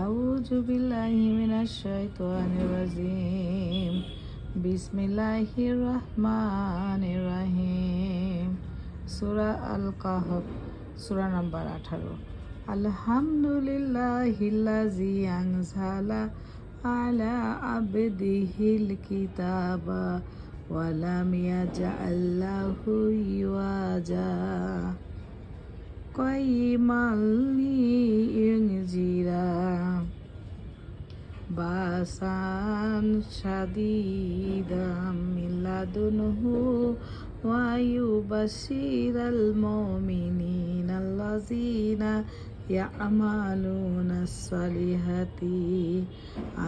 আউযু বিল্লাহি মিনাশ শাইতানির রাজিম। বিসমিল্লাহির রহমানির রহিম। সূরা আল কাহফ, সূরা নাম্বার 18। আলহামদুলিল্লাহিল্লাযী আনজালা আলা আবদিহিল কিতাবা ওয়া লাম ইয়াজআল লাহু ইওয়াজা কাইয়িমান লিইয়ুনযিরা বাসান শাদীদাম মিন লাদুনহু ওয়া ইউবাশশিরাল মুমিনিনাল্লাযীনা ইয়া'মালুনাস সালিহাতি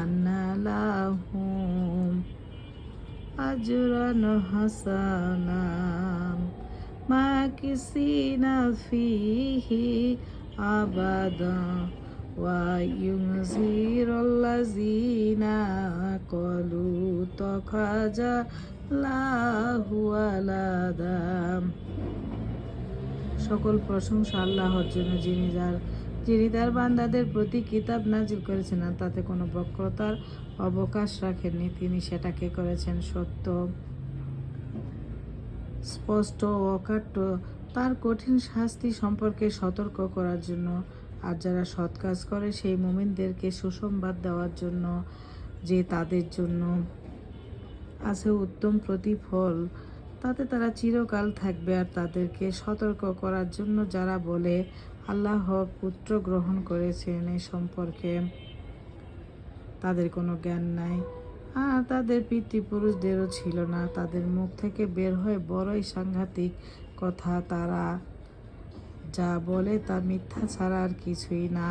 আন্না লাহুম আজরান হাসানা মাকিসিনা ফিহি আবাদা ওয়া ইউনজিরাল্লাযীনা ক্বালু তাখাযাল্লাহু ওয়ালাদা। সকল প্রশংসা আল্লাহর জন্য, যিনি তার বান্দাদের প্রতি কিতাব নাজিল করেছেন আর তাতে কোনো বক্রতার অবকাশ রাখেননি। তিনি সেটাকে করেছেন সত্য, স্পষ্ট ও অকাট্য, তার কঠিন শাস্তি সম্পর্কে সতর্ক করার জন্য আর যারা সৎ কাজ করে সেই মুমিনদেরকে সুসংবাদ দেওয়ার জন্য যে তাদের জন্য আছে উত্তম প্রতিফল, তাতে তারা চিরকাল থাকবে। আর তাদেরকে সতর্ক করার জন্য যারা বলে আল্লাহ পুত্র গ্রহণ করেছেন, এ সম্পর্কে তাদের কোনো জ্ঞান নাই আর তাদের পিতৃপুরুষদেরও ছিল না। তাদের মুখ থেকে বের হয় বড়ই সাংঘাতিক কথা, তারা যা বলে তা মিথ্যা ছাড়া আর কিছুই না।